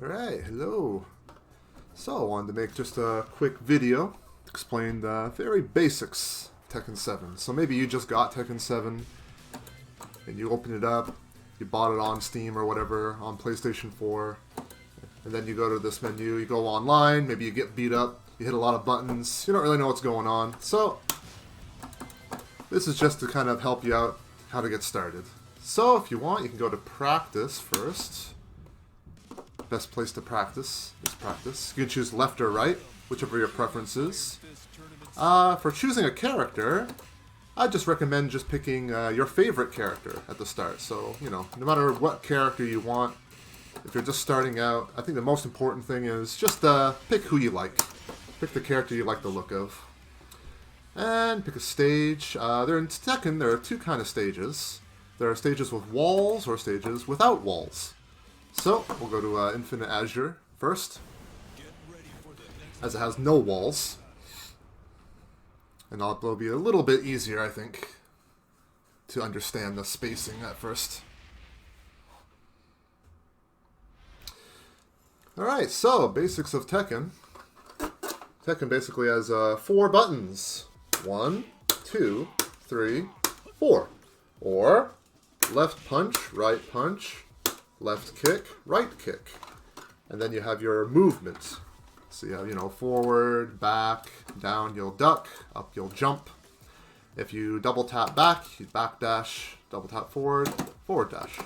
Alright, hello. So I wanted to make just a quick video, explain the very basics of Tekken 7. So maybe you just got Tekken 7, and you open it up, you bought it on Steam or whatever, on PlayStation 4, and then you go to this menu, you go online, maybe you get beat up, you hit a lot of buttons, you don't really know what's going on. So this is just to kind of help you out how to get started. So if you want, you can go to practice first. Best place to practice is practice. You can choose left or right, whichever your preference is. For choosing a character, I just recommend just picking your favorite character at the start. So, you know, no matter what character you want, if you're just starting out, I think the most important thing is just pick who you like. Pick the character you like the look of. And pick a stage. There in Tekken, there are two kind of stages. There are stages with walls or stages without walls. So, we'll go to Infinite Azure first, as it has no walls. And it'll be a little bit easier, I think, to understand the spacing at first. Alright, so, basics of Tekken. Tekken basically has 4 buttons. 1, 2, 3, 4. Or, left punch, right punch, left kick, right kick. And then you have your movement. So you have, you know, forward, back, down, you'll duck, up, you'll jump. If you double tap back, you back dash, double tap forward, forward dash.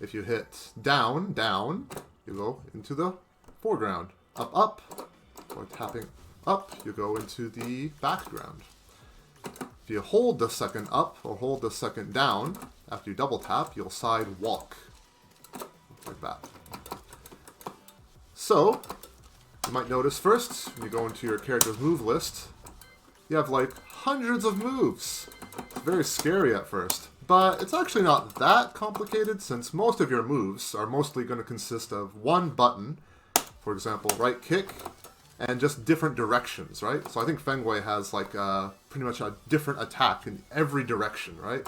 If you hit down, down, you go into the foreground. Up, up, or tapping up, you go into the background. If you hold the second up or hold the second down, after you double tap, you'll side walk. Like that. So, you might notice first, when you go into your character's move list, you have like hundreds of moves. It's very scary at first, but it's actually not that complicated since most of your moves are mostly going to consist of one button, for example, right kick, and just different directions, right? So I think Fengwei has like pretty much a different attack in every direction, right?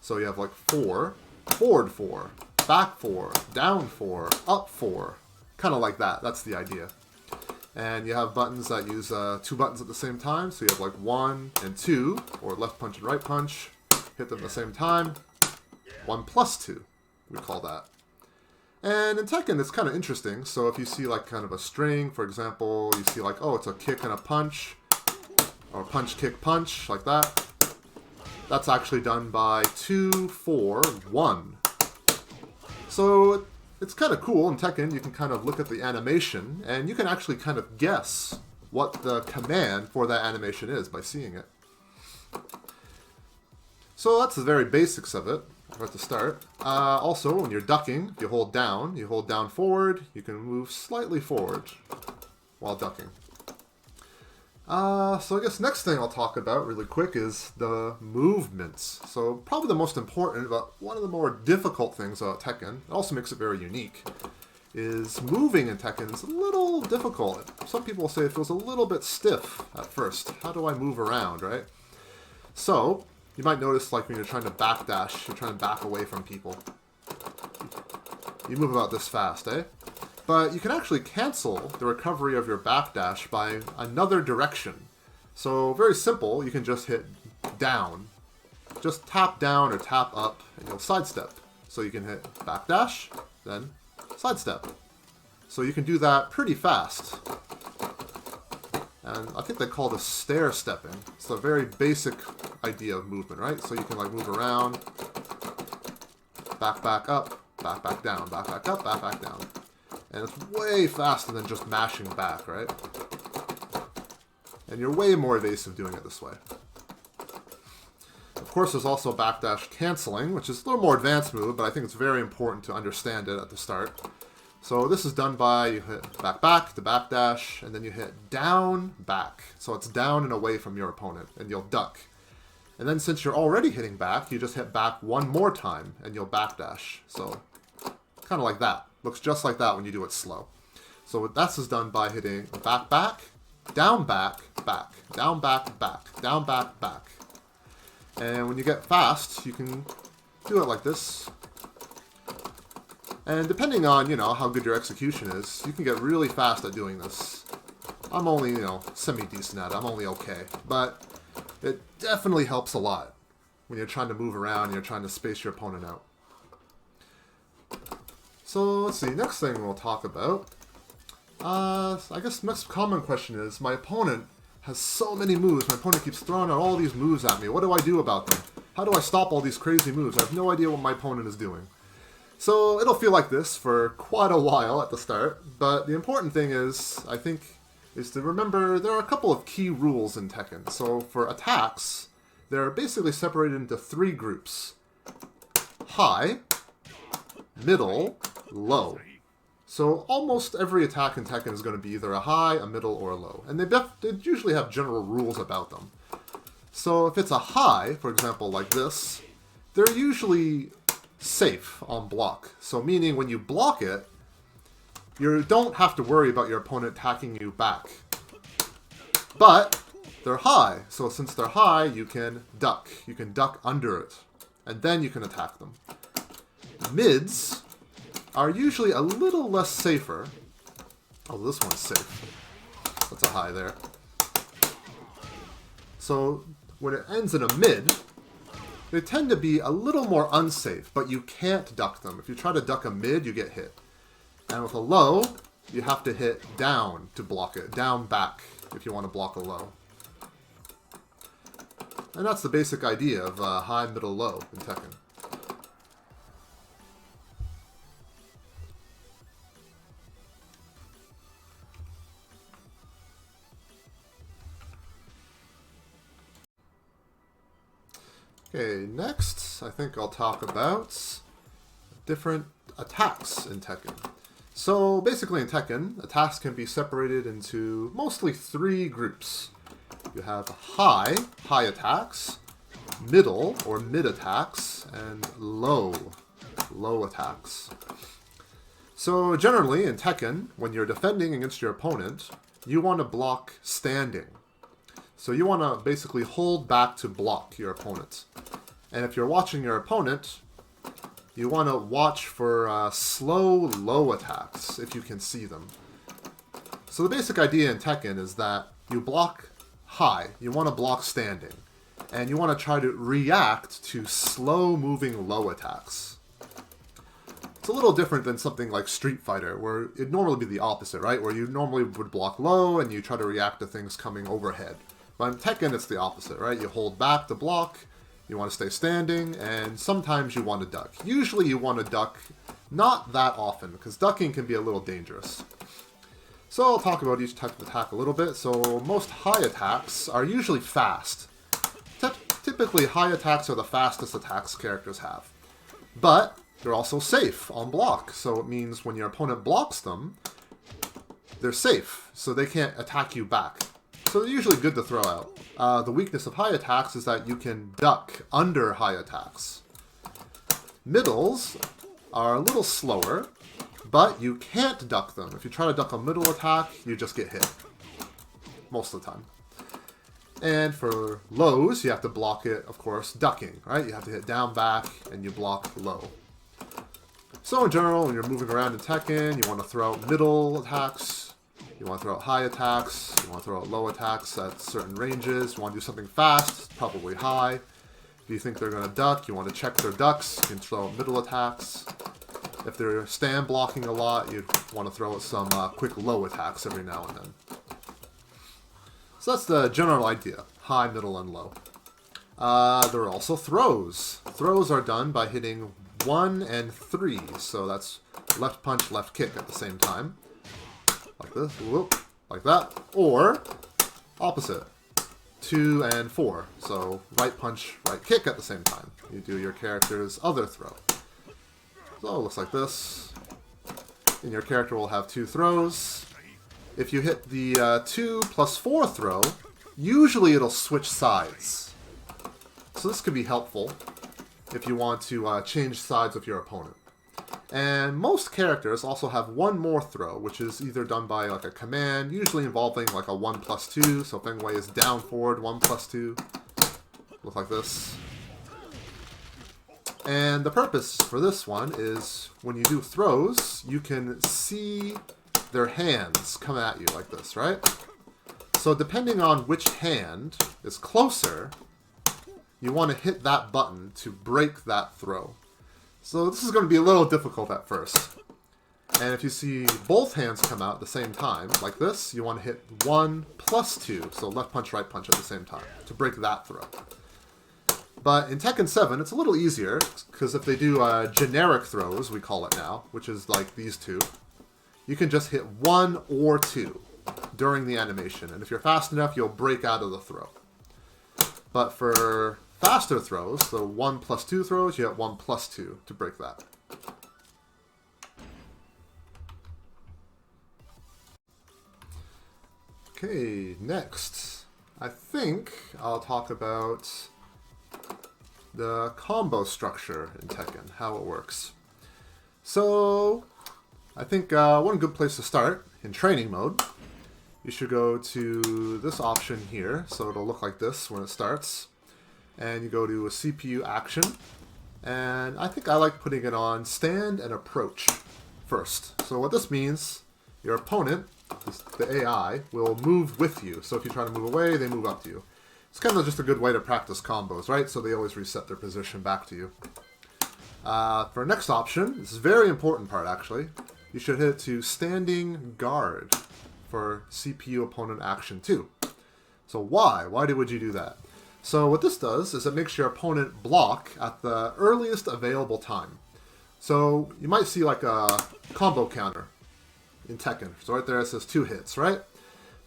So you have like 4, forward 4, back 4, down 4, up 4. Kind of like that. That's the idea. And you have buttons that use 2 buttons at the same time. So you have like 1 and 2, or left punch and right punch. Hit them at the same time. 1 plus 2, we call that. And in Tekken, it's kind of interesting. So if you see like kind of a string, for example, you see like, oh, it's a kick and a punch. Or punch, kick, punch, like that. That's actually done by 2, 4, 1. So it's kind of cool. In Tekken, you can kind of look at the animation, and you can actually kind of guess what the command for that animation is by seeing it. So that's the very basics of it right at the start. Also, when you're ducking, if you hold down forward, you can move slightly forward while ducking. So I guess next thing I'll talk about really quick is the movements. So probably the most important, but one of the more difficult things about Tekken, it also makes it very unique, is moving in Tekken is a little difficult. Some people say it feels a little bit stiff at first. How do I move around, right? So, you might notice like when you're trying to backdash, you're trying to back away from people. You move about this fast, eh? But you can actually cancel the recovery of your backdash by another direction. So very simple, you can just hit down. Just tap down or tap up and you'll sidestep. So you can hit backdash, then sidestep. So you can do that pretty fast. And I think they call this stair stepping. It's a very basic idea of movement, right? So you can like move around, back up, back down, back up, back down. And it's way faster than just mashing back, right? And you're way more evasive doing it this way. Of course, there's also backdash canceling, which is a little more advanced move, but I think it's very important to understand it at the start. So this is done by, you hit back, the backdash, and then you hit down, back. So it's down and away from your opponent, and you'll duck. And then since you're already hitting back, you just hit back one more time, and you'll backdash. So kind of like that. Looks just like that when you do it slow. So that's is done by hitting back, down, back, down, back, down, back. And when you get fast, you can do it like this. And depending on, you know, how good your execution is, you can get really fast at doing this. I'm only, you know, semi-decent at it. I'm only okay. But it definitely helps a lot when you're trying to move around and you're trying to space your opponent out. So, let's see. Next thing we'll talk about. I guess next common question is, my opponent has so many moves. My opponent keeps throwing out all these moves at me. What do I do about them? How do I stop all these crazy moves? I have no idea what my opponent is doing. So it'll feel like this for quite a while at the start, but the important thing is, I think, is to remember there are a couple of key rules in Tekken. So for attacks, they're basically separated into 3 groups. High, middle, low. So almost every attack in Tekken is going to be either a high, a middle, or a low. And they usually have general rules about them. So if it's a high, for example, like this, they're usually safe on block. So meaning when you block it, you don't have to worry about your opponent attacking you back. But they're high. So since they're high, you can duck. You can duck under it. And then you can attack them. Mids are usually a little less safer. Oh, this one's safe. That's a high there. So when it ends in a mid, they tend to be a little more unsafe, but you can't duck them. If you try to duck a mid, you get hit. And with a low, you have to hit down to block it. Down, back, if you want to block a low. And that's the basic idea of high, middle, low in Tekken. Okay, next, I think I'll talk about different attacks in Tekken. So, basically in Tekken, attacks can be separated into mostly 3 groups. You have high attacks, middle, or mid attacks, and low attacks. So, generally in Tekken, when you're defending against your opponent, you want to block standing. So you want to basically hold back to block your opponent. And if you're watching your opponent, you want to watch for slow, low attacks, if you can see them. So the basic idea in Tekken is that you block high, you want to block standing, and you want to try to react to slow-moving low attacks. It's a little different than something like Street Fighter, where it'd normally be the opposite, right? Where you normally would block low, and you try to react to things coming overhead. But in Tekken, it's the opposite, right? You hold back to block, you want to stay standing, and sometimes you want to duck. Usually you want to duck, not that often, because ducking can be a little dangerous. So I'll talk about each type of attack a little bit. So most high attacks are usually fast. Typically, high attacks are the fastest attacks characters have. But they're also safe on block, so it means when your opponent blocks them, they're safe, so they can't attack you back. So they're usually good to throw out. The weakness of high attacks is that you can duck under high attacks. Middles are a little slower, but you can't duck them. If you try to duck a middle attack, you just get hit. Most of the time. And for lows, you have to block it, of course, ducking, right? You have to hit down, back, and you block low. So in general, when you're moving around in Tekken, you want to throw out middle attacks. You want to throw out high attacks, you want to throw out low attacks at certain ranges, you want to do something fast, probably high. If you think they're going to duck, you want to check their ducks, you can throw out middle attacks. If they're stand blocking a lot, you want to throw out some quick low attacks every now and then. So that's the general idea, high, middle, and low. There are also throws. Throws are done by hitting 1 and 3, so that's left punch, left kick at the same time. Like this, whoop, like that, or opposite, 2 and 4. So right punch, right kick at the same time. You do your character's other throw. So it looks like this. And your character will have 2 throws. If you hit the 2 plus 4 throw, usually it'll switch sides. So this could be helpful if you want to change sides with your opponent. And most characters also have 1 more throw, which is either done by like a command, usually involving like a 1 plus 2. So Feng Wei is down forward, 1 plus 2. Look like this. And the purpose for this one is when you do throws, you can see their hands come at you like this, right? So depending on which hand is closer, you want to hit that button to break that throw. So this is going to be a little difficult at first. And if you see both hands come out at the same time, like this, you want to hit 1 plus 2, so left punch, right punch at the same time, to break that throw. But in Tekken 7, it's a little easier, because if they do generic throws, we call it now, which is like these two, you can just hit 1 or 2 during the animation. And if you're fast enough, you'll break out of the throw. But for faster throws, the 1 plus 2 throws, you hit 1 plus 2 to break that. Okay, next, I think I'll talk about the combo structure in Tekken, how it works. So, I think one good place to start, in training mode, you should go to this option here, so it'll look like this when it starts. And you go to a CPU action, and I think I like putting it on stand and approach first. So what this means, your opponent, the AI, will move with you. So if you try to move away, they move up to you. It's kind of just a good way to practice combos, right? So they always reset their position back to you. For next option, this is a very important part actually, you should hit to standing guard for CPU opponent action 2. So why? Why would you do that? So what this does is it makes your opponent block at the earliest available time. So you might see like a combo counter in Tekken. So right there it says 2 hits, right?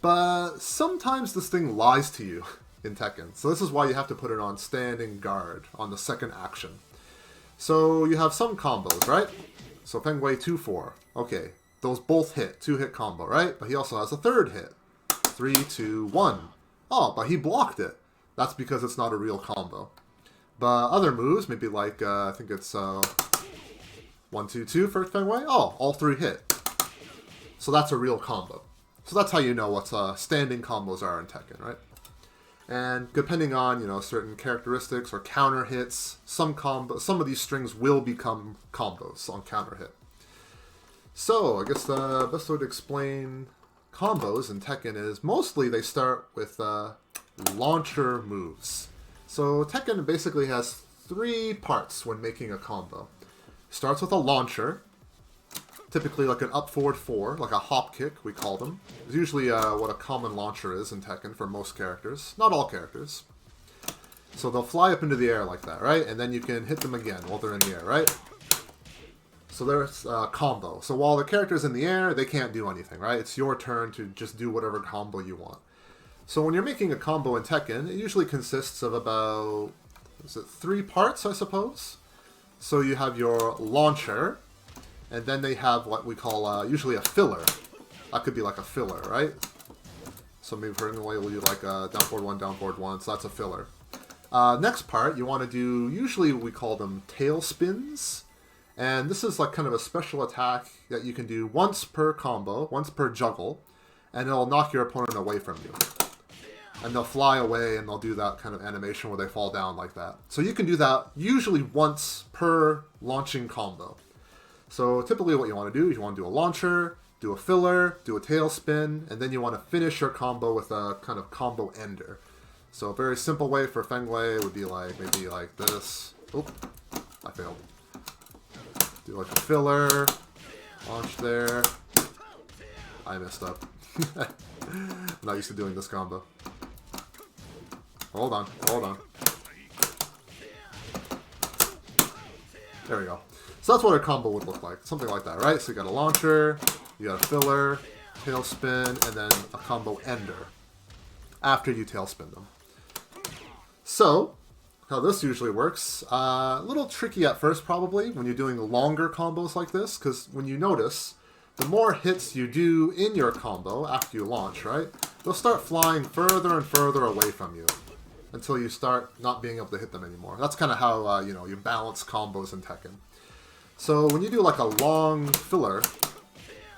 But sometimes this thing lies to you in Tekken. So this is why you have to put it on standing guard on the second action. So you have some combos, right? So Feng Wei 2-4. Okay, those both hit. 2-hit combo, right? But he also has a third hit. 3-2-1. Oh, but he blocked it. That's because it's not a real combo. But other moves, maybe like, I think it's 1-2-2 for Feng Wei. Oh, all 3 hit. So that's a real combo. So that's how you know what standing combos are in Tekken, right? And depending on, you know, certain characteristics or counter hits, some of these strings will become combos on counter hit. So I guess the best way to explain combos in Tekken is mostly they start with launcher moves. So Tekken basically has 3 parts when making a combo. Starts with a launcher, typically like an up forward 4, like a hop kick we call them. It's usually what a common launcher is in Tekken for most characters, not all characters. So they'll fly up into the air like that, right? And then you can hit them again while they're in the air, right? So there's a combo. So while the character's in the air, they can't do anything, right? It's your turn to just do whatever combo you want. So when you're making a combo in Tekken, it usually consists of about, is it 3 parts, I suppose? So you have your launcher, and then they have what we call usually a filler. That could be like a filler, right? So maybe for anyway, we'll do like a down forward 1, so that's a filler. Next part, you want to do, usually we call them tailspins. And this is like kind of a special attack that you can do once per combo, once per juggle, and it'll knock your opponent away from you. And they'll fly away and they'll do that kind of animation where they fall down like that. So you can do that usually once per launching combo. So typically what you want to do is you want to do a launcher, do a filler, do a tailspin, and then you want to finish your combo with a kind of combo ender. So a very simple way for Feng Wei would be like, maybe like this. Oop, I failed. Do like a filler, launch there. I messed up. I'm not used to doing this combo. Hold on. There we go. So that's what a combo would look like. Something like that, right? So you got a launcher, you got a filler, tailspin, and then a combo ender after you tailspin them. So how this usually works, a little tricky at first probably when you're doing longer combos like this, because when you notice, the more hits you do in your combo after you launch, right, they'll start flying further and further away from you until you start not being able to hit them anymore. That's kind of how you balance combos in Tekken. So when you do like a long filler,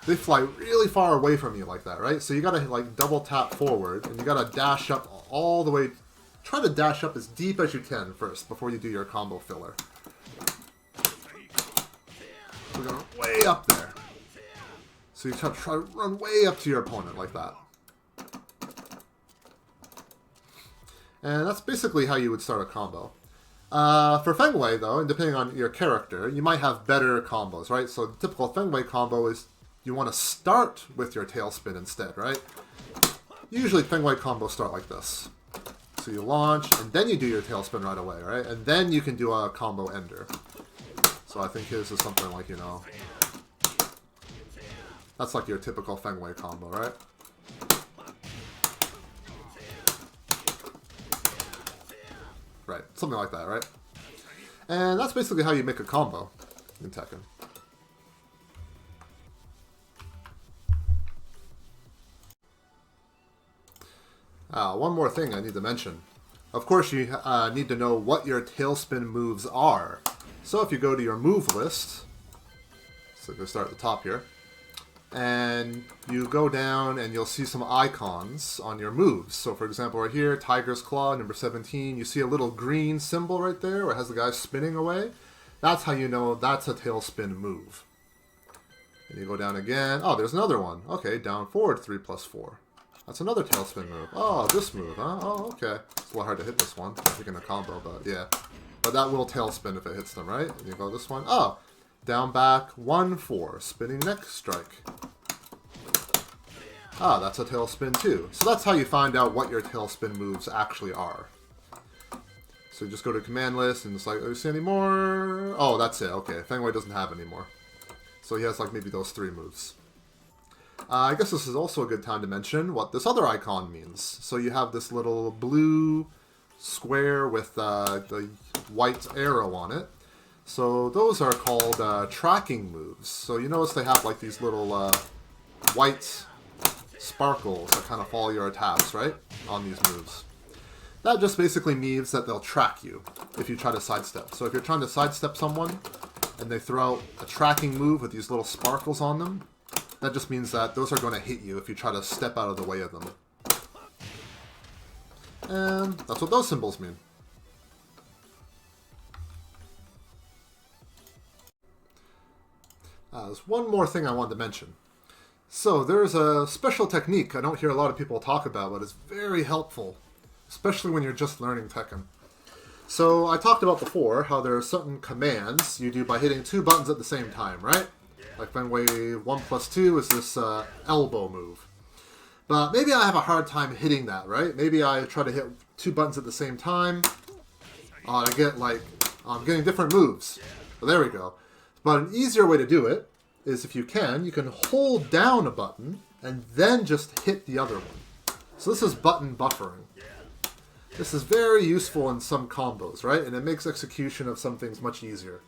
they fly really far away from you like that, right? So you gotta like double tap forward and you gotta dash up all the way. Try to dash up as deep as you can first before you do your combo filler. We're going way up there. So you try to run way up to your opponent like that. And that's basically how you would start a combo. For Feng Wei, though, and depending on your character, you might have better combos, right? So the typical Feng Wei combo is you want to start with your tailspin instead, right? Usually Feng Wei combos start like this. So you launch, and then you do your tailspin right away, right? And then you can do a combo ender. So I think his is something like, you know... That's like your typical Feng Wei combo, right? Right, something like that, right? And that's basically how you make a combo in Tekken. One more thing I need to mention. Of course, you need to know what your tailspin moves are. So if you go to your move list, so go start at the top here, and you go down and you'll see some icons on your moves. So for example, right here, Tiger's Claw, number 17, you see a little green symbol right there where it has the guy spinning away. That's how you know that's a tailspin move. And you go down again. Oh, there's another one. Okay, down forward 3+4. That's another tailspin move. Oh, this move, huh? Oh, okay. It's a little hard to hit this one. I'm thinking a combo, but yeah. But that will tailspin if it hits them, right? And you go this one. Oh, down back 1-4. Spinning neck strike. Ah, that's a tailspin too. So that's how you find out what your tailspin moves actually are. So you just go to command list and it's like, oh, you see any more? Oh, that's it. Okay, Feng Wei doesn't have any more. So he has like maybe those 3 moves. I guess this is also a good time to mention what this other icon means. So you have this little blue square with the white arrow on it. So those are called tracking moves. So you notice they have like these little white sparkles that kind of follow your attacks, right? On these moves. That just basically means that they'll track you if you try to sidestep. So if you're trying to sidestep someone and they throw out a tracking move with these little sparkles on them, that just means that those are going to hit you if you try to step out of the way of them. And that's what those symbols mean. There's one more thing I wanted to mention. So there's a special technique I don't hear a lot of people talk about, but it's very helpful, especially when you're just learning Tekken. So I talked about before how there are certain commands you do by hitting 2 buttons at the same time, right? Like Feng Wei 1+2 is this elbow move. But maybe I have a hard time hitting that, right? Maybe I try to hit 2 buttons at the same time. I get like, I'm getting different moves. Well, there we go. But an easier way to do it is if you can hold down a button and then just hit the other one. So this is button buffering. This is very useful in some combos, right? And it makes execution of some things much easier.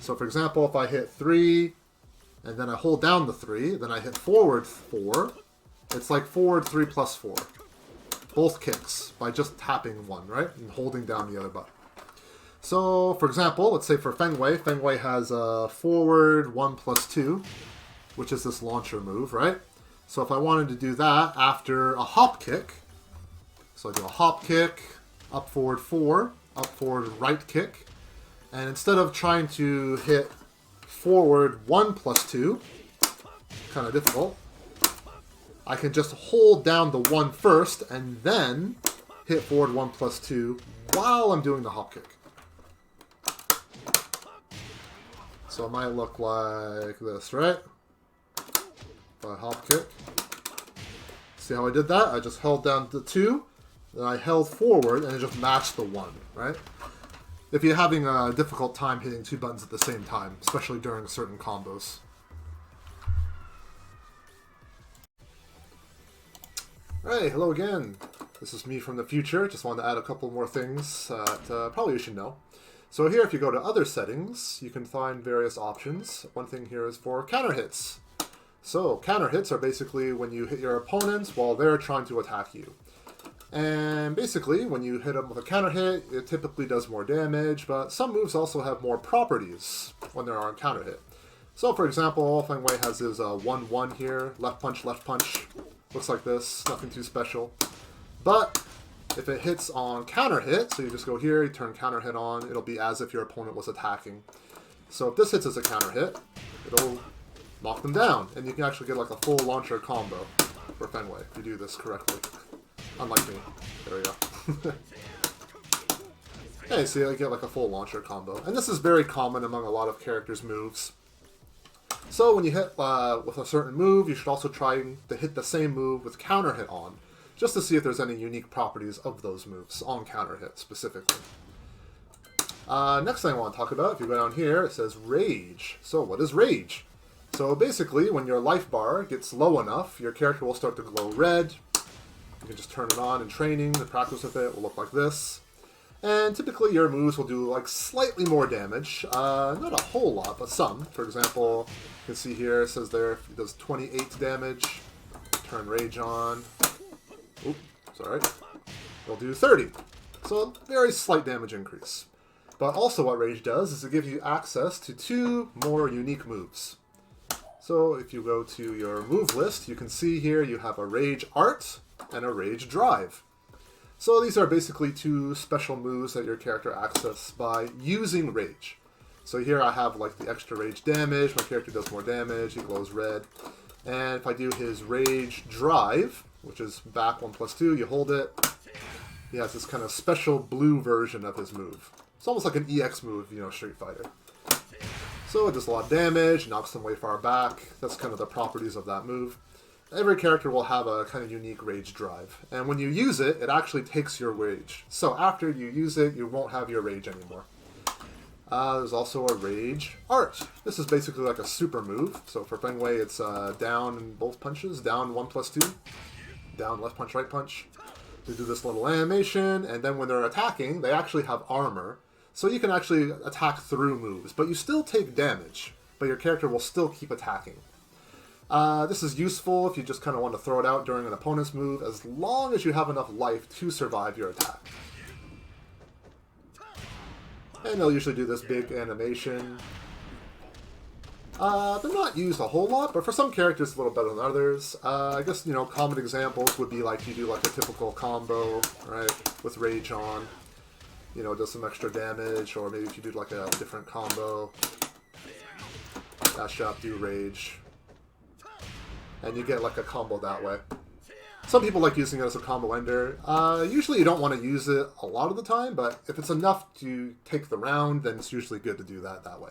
So for example, if I hit 3, and then I hold down the 3, then I hit forward 4, it's like forward 3+4. Both kicks by just tapping one, right? And holding down the other button. So, for example, let's say for Feng Wei has a forward 1+2, which is this launcher move, right? So if I wanted to do that after a hop kick, so I do a hop kick, up forward 4, up forward right kick, and instead of trying to hit forward 1+2, kind of difficult, I can just hold down the 1 first and then hit forward 1+2 while I'm doing the hop kick. So it might look like this, right? If I hop kick. See how I did that? I just held down the 2, then I held forward, and it just matched the 1, right? If you're having a difficult time hitting 2 buttons at the same time, especially during certain combos. Hey, hello again. This is me from the future. Just wanted to add a couple more things that probably you should know. So here, if you go to other settings, you can find various options. One thing here is for counter hits. So counter hits are basically when you hit your opponents while they're trying to attack you. And basically, when you hit them with a counter hit, it typically does more damage, but some moves also have more properties when they're on counter hit. So for example, Feng Wei has his 1-1 here, left punch, left punch. Looks like this, nothing too special. But If it hits on counter hit, so you just go here, you turn counter hit on, it'll be as if your opponent was attacking. So if this hits as a counter hit, it'll knock them down, and you can actually get like a full launcher combo for Fenway if you do this correctly. Unlike me. There we go. Okay, so you get like a full launcher combo. And this is very common among a lot of characters' moves. So when you hit with a certain move, you should also try to hit the same move with counter hit on, just to see if there's any unique properties of those moves on counter hit specifically. Next thing I want to talk about, if you go down here, it says Rage. So what is Rage? So basically, when your life bar gets low enough, your character will start to glow red. You can just turn it on in training. The practice with it will look like this. And typically your moves will do like slightly more damage. Not a whole lot, but some. For example, you can see here, it says there it does 28 damage. Turn Rage on. Oop, sorry. It'll do 30. So a very slight damage increase. But also what Rage does is it gives you access to 2 more unique moves. So if you go to your move list, you can see here you have a Rage Art and a Rage Drive. So these are basically 2 special moves that your character accesses by using Rage. So here I have like the extra Rage damage, my character does more damage, he glows red. And if I do his Rage Drive, which is back 1+2, you hold it, he has this kind of special blue version of his move. It's almost like an EX move, you know, Street Fighter. So it does a lot of damage, knocks them way far back. That's kind of the properties of that move. Every character will have a kind of unique Rage Drive. And when you use it, it actually takes your Rage. So after you use it, you won't have your Rage anymore. There's also a Rage Art. This is basically like a super move. So for Fenway, it's down in both punches. Down 1+2. Down left punch, right punch. They do this little animation, and then when they're attacking, they actually have armor. So you can actually attack through moves, but you still take damage, but your character will still keep attacking. This is useful if you just kind of want to throw it out during an opponent's move, as long as you have enough life to survive your attack. And they'll usually do this big animation. They're not used a whole lot, but for some characters a little better than others. I guess, you know, common examples would be like you do like a typical combo, right, with Rage on. You know, does some extra damage, or maybe if you do like a different combo, dash up, do Rage, and you get like a combo that way. Some people like using it as a combo ender. Usually you don't want to use it a lot of the time, but if it's enough to take the round, then it's usually good to do that way.